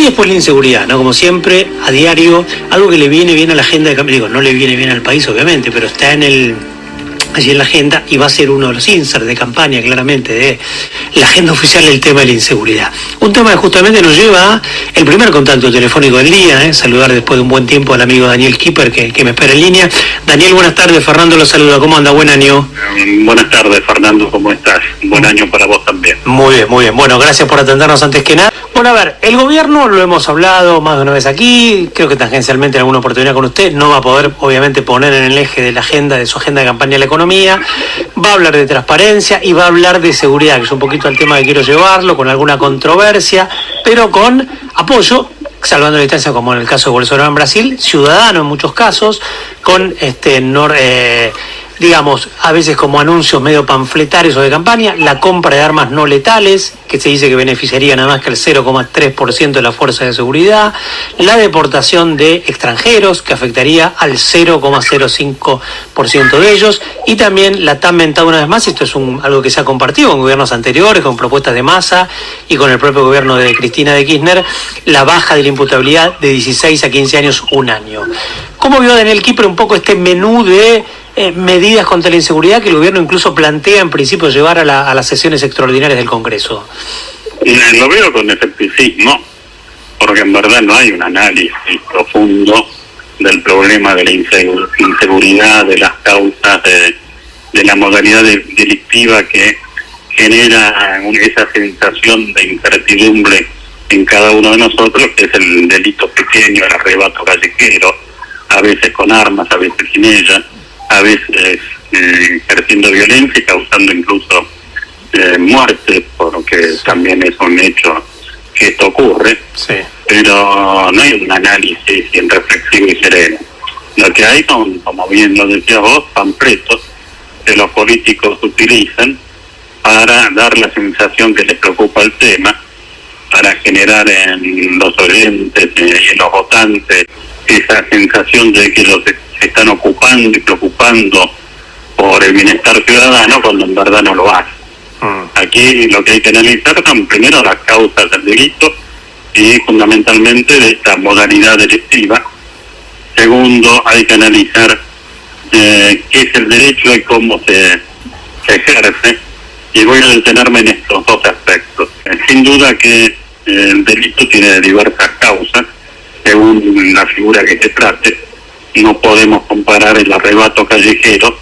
Y después la inseguridad, ¿no? Como siempre, a diario, algo que le viene bien a la agenda de campaña, digo, no le viene bien al país, obviamente, pero está allí en la agenda y va a ser uno de los inserts de campaña, claramente, de la agenda oficial, el tema de la inseguridad. Un tema que justamente nos lleva a el primer contacto telefónico del día, saludar después de un buen tiempo al amigo Daniel Kipper, que me espera en línea. Daniel, buenas tardes, Fernando lo saluda, ¿cómo anda? Buen año. Buenas tardes, Fernando, ¿cómo estás? Buen año para vos también. Muy bien, muy bien. Bueno, gracias por atendernos antes que nada. Bueno, a ver, el gobierno, lo hemos hablado más de una vez aquí, creo que tangencialmente en alguna oportunidad con usted, no va a poder, obviamente, poner en el eje de la agenda, de su agenda de campaña, la economía, va a hablar de transparencia y va a hablar de seguridad, que es un poquito el tema que quiero llevarlo, con alguna controversia, pero con apoyo, salvando la distancia, como en el caso de Bolsonaro en Brasil, ciudadano en muchos casos, con digamos, a veces como anuncios medio panfletarios o de campaña, la compra de armas no letales, que se dice que beneficiaría nada más que el 0,3% de la fuerza de seguridad, la deportación de extranjeros, que afectaría al 0,05% de ellos, y también la tan mentada una vez más, esto es algo que se ha compartido con gobiernos anteriores, con propuestas de Massa y con el propio gobierno de Cristina de Kirchner, la baja de la imputabilidad de 16 a 15 años, un año. ¿Cómo vio Daniel Kipper un poco este menú de medidas contra la inseguridad que el gobierno incluso plantea en principio llevar a las sesiones extraordinarias del Congreso? Lo veo con escepticismo, porque en verdad no hay un análisis profundo del problema de la inseguridad, de las causas, de la modalidad delictiva que genera esa sensación de incertidumbre en cada uno de nosotros, que es el delito pequeño, el arrebato callejero, a veces con armas, a veces sin ellas, a veces ejerciendo violencia y causando incluso muerte, porque también es un hecho que esto ocurre, sí. Pero no hay un análisis bien reflexivo y sereno. Lo que hay son, como bien lo decías vos, panfletos que los políticos utilizan para dar la sensación que les preocupa el tema, para generar en los oyentes y en los votantes esa sensación de que los están ocupando y preocupando por el bienestar ciudadano, cuando en verdad no lo hacen. Aquí lo que hay que analizar son primero las causas del delito y fundamentalmente de esta modalidad delictiva. Segundo, hay que analizar qué es el derecho y cómo se ejerce, y voy a detenerme en estos dos aspectos. Sin duda que el delito tiene diversas causas según la figura que se trate. No podemos comparar el arrebato callejero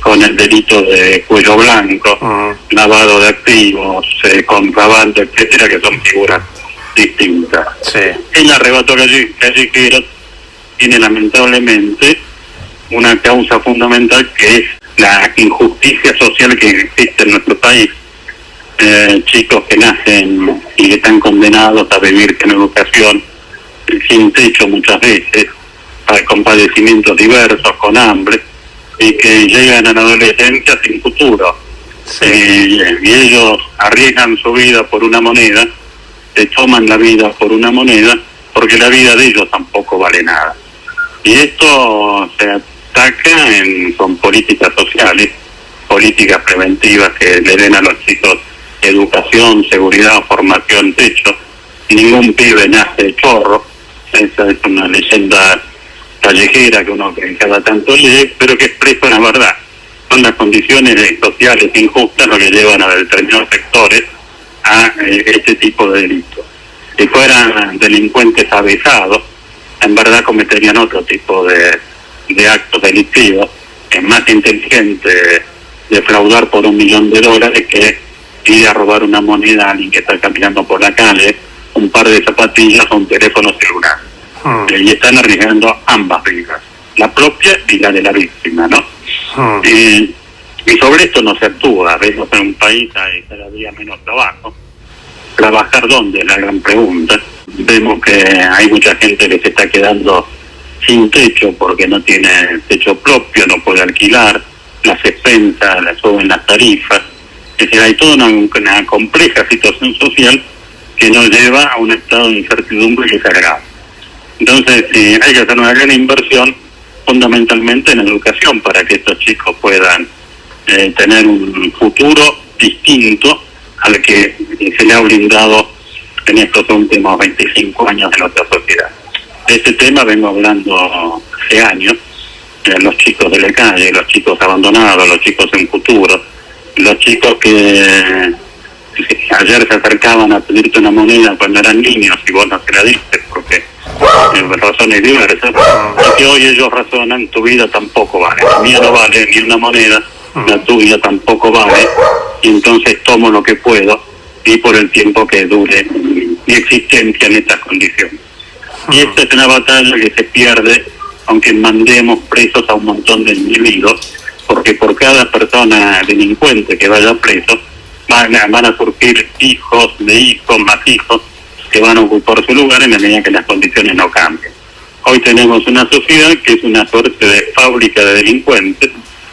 con el delito de cuello blanco, lavado de activos, contrabando, etcétera, que son figuras distintas. Sí. El arrebato callejero tiene lamentablemente una causa fundamental, que es la injusticia social que existe en nuestro país. Chicos que nacen y que están condenados a vivir sin educación, sin techo muchas veces, con padecimientos diversos, con hambre, y que llegan a la adolescencia sin futuro. Sí. Y ellos arriesgan su vida por una moneda, se toman la vida por una moneda, porque la vida de ellos tampoco vale nada. Y esto se ataca con políticas sociales, políticas preventivas que le den a los chicos educación, seguridad, formación, techo. Ningún pibe nace chorro, esa es una leyenda callejera que uno cada tanto lee, pero que expresa la verdad. Son las condiciones sociales injustas lo que llevan a determinados sectores a este tipo de delitos. Si fueran delincuentes avesados, en verdad cometerían otro tipo de actos delictivos. Es más inteligente defraudar por $1 millón que ir a robar una moneda a alguien que está caminando por la calle, un par de zapatillas o un teléfono celular. Y están arriesgando ambas vidas, la propia y la de la víctima, ¿no? Y sobre esto no se actúa. Vemos en un país hay cada día menos trabajo. ¿Trabajar dónde? Es la gran pregunta. Vemos que hay mucha gente que se está quedando sin techo porque no tiene techo propio, no puede alquilar, las expensas, le suben las tarifas. Es decir, hay toda una compleja situación social que nos lleva a un estado de incertidumbre que se agrava. Entonces, hay que hacer una gran inversión fundamentalmente en educación para que estos chicos puedan tener un futuro distinto al que se le ha brindado en estos últimos 25 años de nuestra sociedad. De este tema vengo hablando hace años, los chicos de la calle, los chicos abandonados, los chicos en futuro, los chicos que ayer se acercaban a pedirte una moneda cuando eran niños y vos no se la diste porque razones diversas, y que hoy ellos razonan, tu vida tampoco vale, la mía no vale ni una moneda, la tuya tampoco vale, y entonces tomo lo que puedo y por el tiempo que dure mi existencia en estas condiciones. Y esta es una batalla que se pierde aunque mandemos presos a un montón de individuos, porque por cada persona delincuente que vaya preso van a surgir hijos de hijos más hijos que van a ocupar su lugar en la medida que las condiciones no cambien. Hoy tenemos una sociedad que es una suerte de fábrica de delincuentes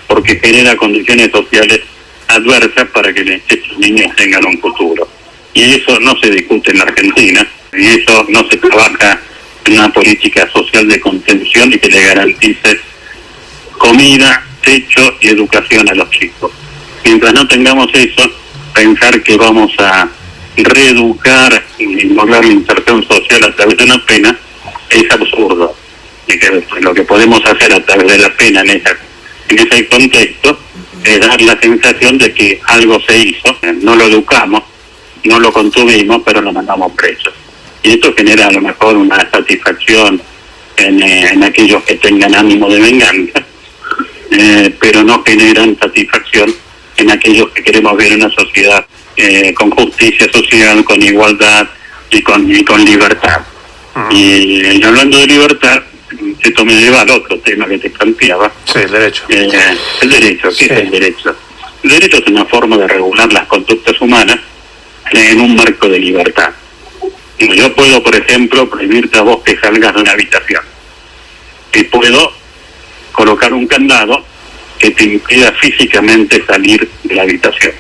porque genera condiciones sociales adversas para que estos niños tengan un futuro. Y eso no se discute en la Argentina, y eso no se trabaja en una política social de contención y que le garantice comida, techo y educación a los chicos. Mientras no tengamos eso, pensar que vamos a reeducar y lograr la inserción social a través de una pena es absurdo. Y que lo que podemos hacer a través de la pena en ese contexto es dar la sensación de que algo se hizo, no lo educamos, no lo contuvimos, pero lo mandamos preso. Y esto genera a lo mejor una satisfacción en aquellos que tengan ánimo de venganza, pero no generan satisfacción en aquellos que queremos ver una sociedad con justicia social, con igualdad y con libertad. Y hablando de libertad, esto me lleva al otro tema que te planteaba. Sí, el derecho. El derecho, ¿qué es el derecho? El derecho es una forma de regular las conductas humanas en un marco de libertad. Yo puedo, por ejemplo, prohibirte a vos que salgas de una habitación. Y puedo colocar un candado que te impida físicamente salir de la habitación.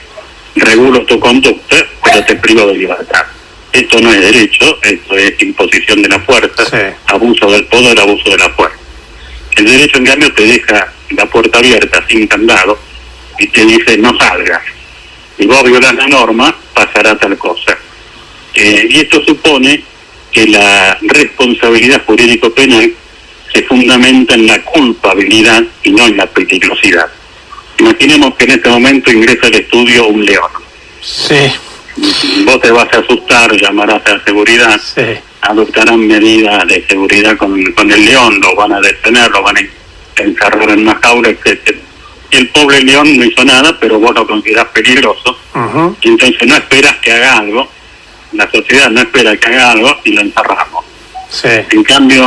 Regulo tu conducta, pero te privo de libertad. Esto no es derecho, esto es imposición de la fuerza, abuso del poder, abuso de la fuerza. El derecho, en cambio, te deja la puerta abierta sin candado y te dice no salgas. Si vos violas la norma, pasará tal cosa. Y esto supone que la responsabilidad jurídico-penal se fundamenta en la culpabilidad y no en la peligrosidad. Imaginemos que en este momento ingresa al estudio un león. Sí. Vos te vas a asustar, llamarás a la seguridad, adoptarán medidas de seguridad con el león, lo van a detener, lo van a encerrar en una jaula, etc. Y el pobre león no hizo nada, pero vos lo considerás peligroso, y entonces no esperas que haga algo, la sociedad no espera que haga algo y lo encerramos. En cambio,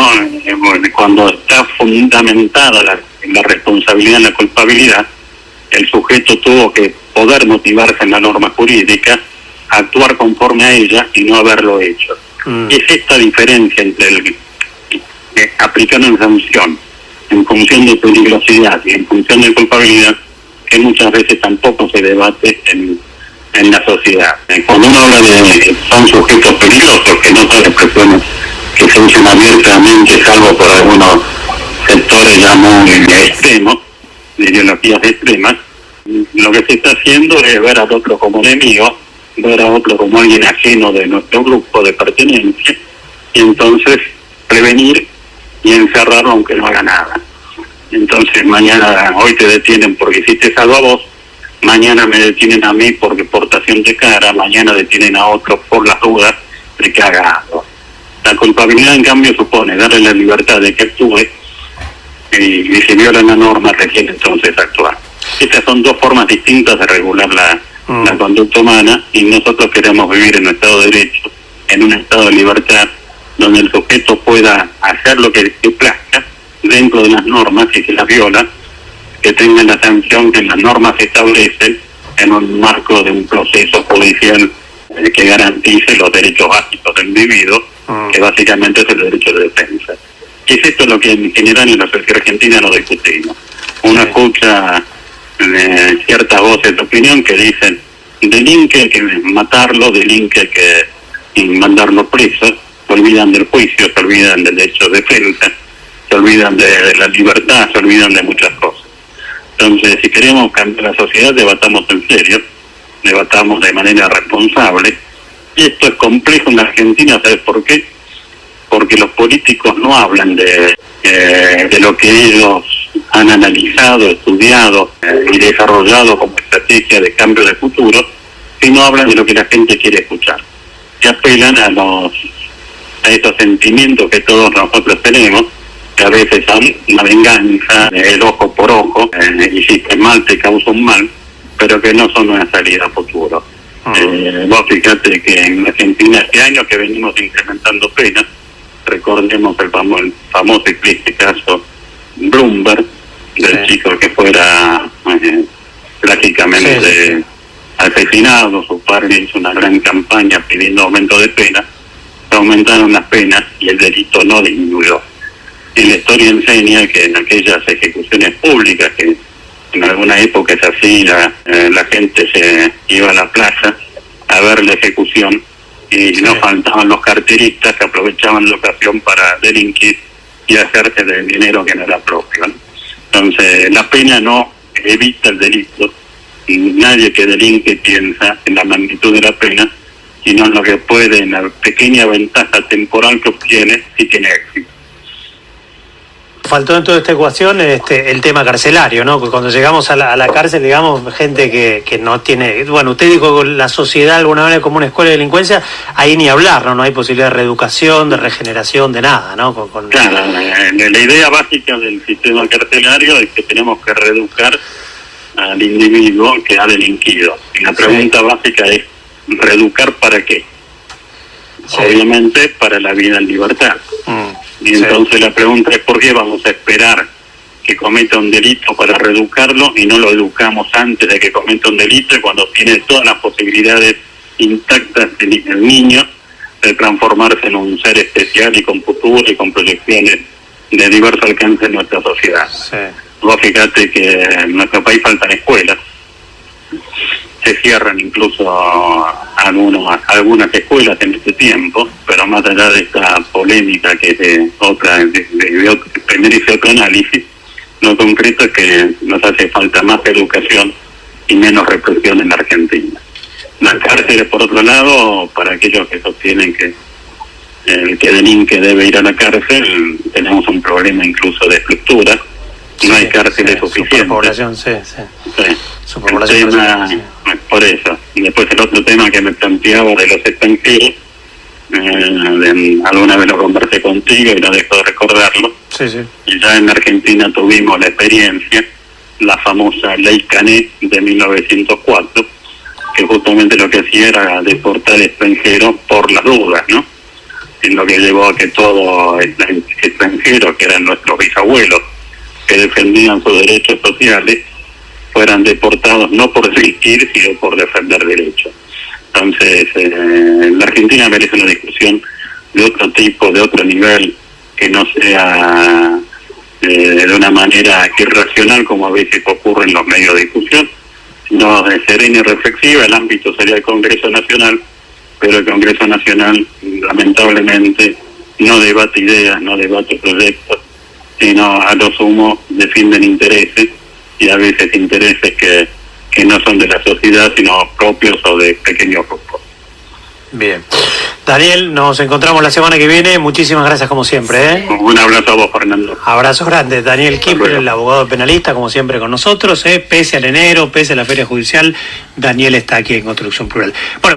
cuando está fundamentada la responsabilidad en la culpabilidad, el sujeto tuvo que poder motivarse en la norma jurídica, actuar conforme a ella y no haberlo hecho. Es esta diferencia entre aplicar una sanción en función de peligrosidad y en función de culpabilidad que muchas veces tampoco se debate en la sociedad. Cuando uno habla de son sujetos peligrosos, que no son expresiones que se usen abiertamente, salvo por algunos sectores ya muy extremos, de ideologías extremas, lo que se está haciendo es ver al otro como enemigo, ver a otro como alguien ajeno de nuestro grupo de pertenencia, y entonces prevenir y encerrarlo aunque no haga nada. Entonces hoy te detienen porque hiciste algo a vos, mañana me detienen a mí porque portación de cara, mañana detienen a otro por las dudas de que haga algo. La culpabilidad, en cambio, supone darle la libertad de que actúe y si viola la norma requiere entonces actuar. Estas son dos formas distintas de regular la conducta humana, y nosotros queremos vivir en un Estado de Derecho, en un Estado de libertad, donde el sujeto pueda hacer lo que le plazca dentro de las normas, y si las viola, que tengan la sanción que las normas establecen en un marco de un proceso judicial que garantice los derechos básicos del individuo, que básicamente es el derecho de defensa. Y es esto lo que en general en la sociedad argentina no discutimos. Uno escucha ciertas voces de opinión que dicen delinque hay que matarlo, delinque hay que mandarlo preso, se olvidan del juicio, se olvidan del derecho de defensa, se olvidan de la libertad, se olvidan de muchas cosas. Entonces, si queremos cambiar la sociedad, debatamos en serio, debatamos de manera responsable, Y esto es complejo en la Argentina, ¿sabes por qué? Porque los políticos no hablan de lo que ellos han analizado, estudiado y desarrollado como estrategia de cambio de futuro, sino hablan de lo que la gente quiere escuchar. Y apelan a esos sentimientos que todos nosotros tenemos, que a veces son una venganza, el ojo por ojo, hiciste mal, te causa un mal, pero que no son una salida a futuro. Vos fíjate que en Argentina este año que venimos incrementando penas, recordemos el famoso y triste caso Bloomberg, del chico que fuera trágicamente asesinado. Su padre hizo una gran campaña pidiendo aumento de pena, se aumentaron las penas y el delito no disminuyó. Y la historia enseña que en aquellas ejecuciones públicas que en alguna época se hacía, la gente se iba a la plaza a ver la ejecución y no faltaban los carteristas que aprovechaban la ocasión para delinquir y hacerse del dinero que no era propio, ¿no? Entonces, la pena no evita el delito. Nadie que delinque piensa en la magnitud de la pena, sino en lo que puede, en la pequeña ventaja temporal que obtiene si tiene éxito. Faltó en toda esta ecuación el tema carcelario, ¿no? Porque cuando llegamos a la cárcel, digamos, gente que no tiene... Bueno, usted dijo la sociedad de alguna manera como una escuela de delincuencia, ahí ni hablar, ¿no? No hay posibilidad de reeducación, de regeneración, de nada, ¿no? Claro, la idea básica del sistema carcelario es que tenemos que reeducar al individuo que ha delinquido. Y la pregunta básica es, ¿reeducar para qué? Obviamente para la vida en libertad. Y entonces la pregunta es, ¿por qué vamos a esperar que cometa un delito para reeducarlo y no lo educamos antes de que cometa un delito, y cuando tiene todas las posibilidades intactas el niño de transformarse en un ser especial y con futuro y con proyecciones de diverso alcance en nuestra sociedad? Vos fíjate que en nuestro país faltan escuelas, se cierran incluso algunas escuelas en este tiempo, pero más allá de esta polémica que es de merece otro análisis, lo concreto es que nos hace falta más educación y menos represión en la Argentina. Las cárceles, por otro lado, para aquellos que sostienen que el que delinque debe ir a la cárcel, tenemos un problema incluso de estructura. No hay cárceles suficientes. Superpoblación, Superpoblación, por eso. Y después el otro tema que me planteaba de los extranjeros, alguna vez lo conversé contigo y no dejo de recordarlo. Y ya en Argentina tuvimos la experiencia, la famosa ley Canet de 1904, que justamente lo que hacía era deportar extranjeros por las dudas, ¿no? En lo que llevó a que todos extranjeros, que eran nuestros bisabuelos, que defendían sus derechos sociales, fueran deportados no por delinquir, sino por defender derechos. Entonces, la Argentina merece una discusión de otro tipo, de otro nivel, que no sea de una manera irracional como a veces ocurre en los medios de discusión, sino de serena y reflexiva. El ámbito sería el Congreso Nacional, pero el Congreso Nacional lamentablemente no debate ideas, no debate proyectos, sino a lo sumo defienden intereses, y a veces intereses que no son de la sociedad, sino propios o de pequeños grupos. Bien. Daniel, nos encontramos la semana que viene. Muchísimas gracias como siempre. Un abrazo a vos, Fernando. Abrazos grandes. Daniel Kipler, el abogado penalista, como siempre con nosotros. Pese al enero, pese a la feria judicial, Daniel está aquí en Construcción Plural. Bueno.